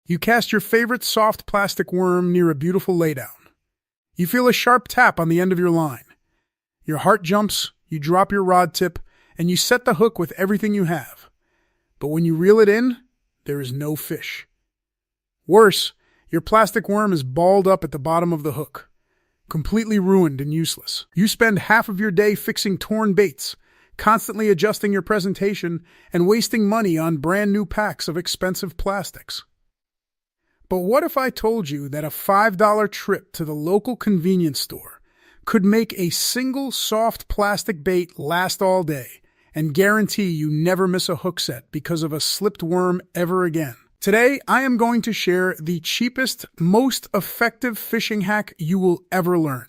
You cast your favorite soft plastic worm near a beautiful laydown. You feel a sharp tap on the end of your line. Your heart jumps, you drop your rod tip, and you set the hook with everything you have. But when you reel it in, there is no fish. Worse, your plastic worm is balled up at the bottom of the hook, completely ruined and useless. You spend half of your day fixing torn baits, constantly adjusting your presentation, and wasting money on brand new packs of expensive plastics. But what if I told you that a $5 trip to the local convenience store could make a single soft plastic bait last all day and guarantee you never miss a hook set because of a slipped worm ever again? Today, I am going to share the cheapest, most effective fishing hack you will ever learn.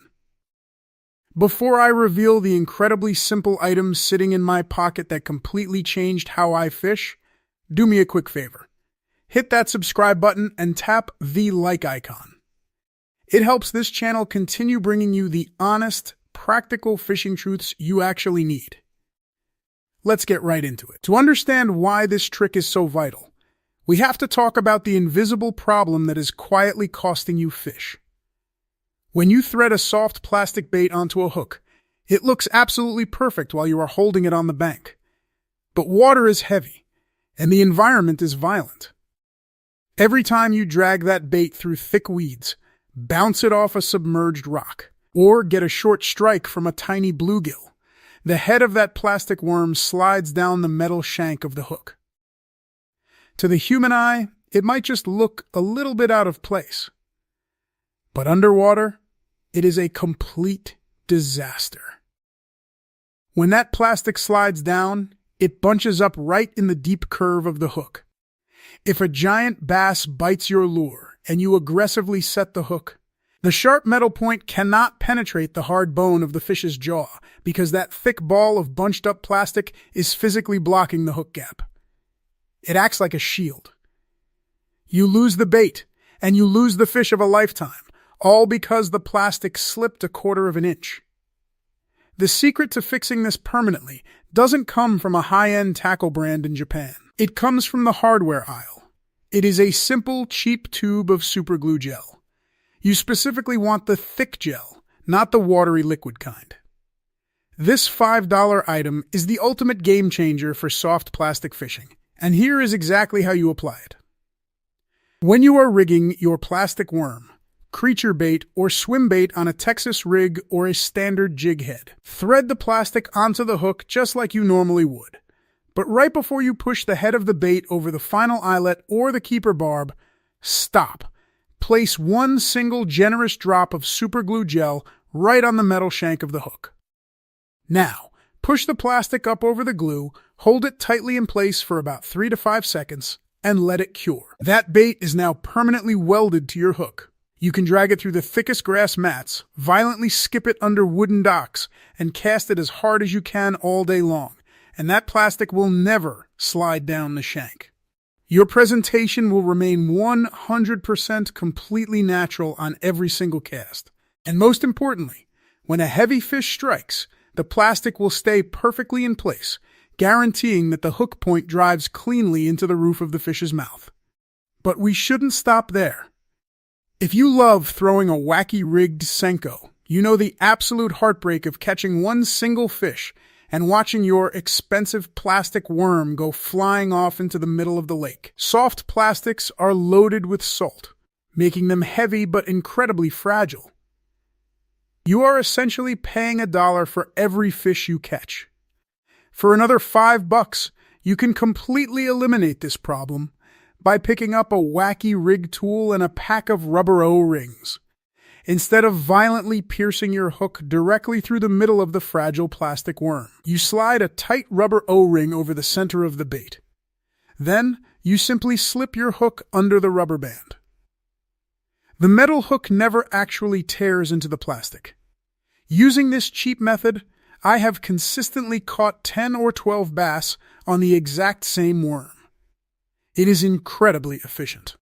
Before I reveal the incredibly simple items sitting in my pocket that completely changed how I fish, do me a quick favor. Hit that subscribe button and tap the like icon. It helps this channel continue bringing you the honest, practical fishing truths you actually need. Let's get right into it. To understand why this trick is so vital, we have to talk about the invisible problem that is quietly costing you fish. When you thread a soft plastic bait onto a hook, it looks absolutely perfect while you are holding it on the bank. But water is heavy, and the environment is violent. Every time you drag that bait through thick weeds, bounce it off a submerged rock, or get a short strike from a tiny bluegill, the head of that plastic worm slides down the metal shank of the hook. To the human eye, it might just look a little bit out of place. But underwater, it is a complete disaster. When that plastic slides down, it bunches up right in the deep curve of the hook. If a giant bass bites your lure and you aggressively set the hook, the sharp metal point cannot penetrate the hard bone of the fish's jaw because that thick ball of bunched up plastic is physically blocking the hook gap. It acts like a shield. You lose the bait, and you lose the fish of a lifetime, all because the plastic slipped a quarter of an inch. The secret to fixing this permanently doesn't come from a high-end tackle brand in Japan. It comes from the hardware aisle. It is a simple, cheap tube of superglue gel. You specifically want the thick gel, not the watery liquid kind. This $5 item is the ultimate game changer for soft plastic fishing. And here is exactly how you apply it. When you are rigging your plastic worm, creature bait, or swim bait on a Texas rig or a standard jig head, thread the plastic onto the hook just like you normally would. But right before you push the head of the bait over the final eyelet or the keeper barb, stop. Place one single generous drop of superglue gel right on the metal shank of the hook. Now, push the plastic up over the glue, hold it tightly in place for about 3 to 5 seconds, and let it cure. That bait is now permanently welded to your hook. You can drag it through the thickest grass mats, violently skip it under wooden docks, and cast it as hard as you can all day long, and that plastic will never slide down the shank. Your presentation will remain 100% completely natural on every single cast. And most importantly, when a heavy fish strikes, the plastic will stay perfectly in place, guaranteeing that the hook point drives cleanly into the roof of the fish's mouth. But we shouldn't stop there. If you love throwing a wacky rigged Senko, you know the absolute heartbreak of catching one single fish and watching your expensive plastic worm go flying off into the middle of the lake. Soft plastics are loaded with salt, making them heavy but incredibly fragile. You are essentially paying $1 for every fish you catch. For another $5, you can completely eliminate this problem by picking up a wacky rig tool and a pack of rubber O-rings. Instead of violently piercing your hook directly through the middle of the fragile plastic worm, you slide a tight rubber O-ring over the center of the bait. Then, you simply slip your hook under the rubber band. The metal hook never actually tears into the plastic. Using this cheap method, I have consistently caught 10 or 12 bass on the exact same worm. It is incredibly efficient.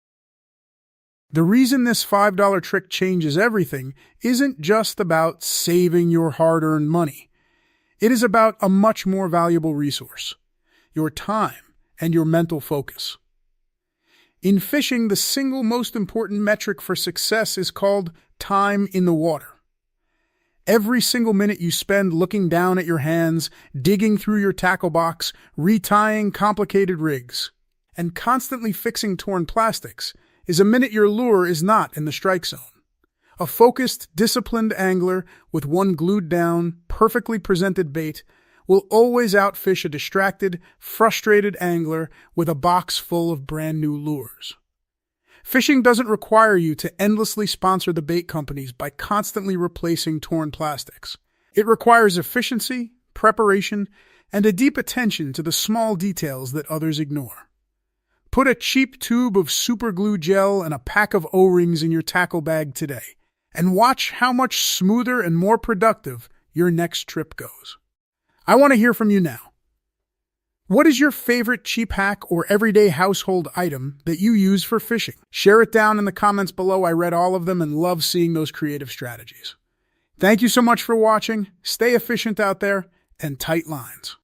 The reason this $5 trick changes everything isn't just about saving your hard-earned money. It is about a much more valuable resource: your time and your mental focus. In fishing, the single most important metric for success is called time in the water. Every single minute you spend looking down at your hands, digging through your tackle box, retying complicated rigs, and constantly fixing torn plastics is a minute your lure is not in the strike zone. A focused, disciplined angler with one glued down, perfectly presented bait will always outfish a distracted, frustrated angler with a box full of brand new lures. Fishing doesn't require you to endlessly sponsor the bait companies by constantly replacing torn plastics. It requires efficiency, preparation, and a deep attention to the small details that others ignore. Put a cheap tube of super glue gel and a pack of O-rings in your tackle bag today, and watch how much smoother and more productive your next trip goes. I want to hear from you now. What is your favorite cheap hack or everyday household item that you use for fishing? Share it down in the comments below. I read all of them and love seeing those creative strategies. Thank you so much for watching. Stay efficient out there and tight lines.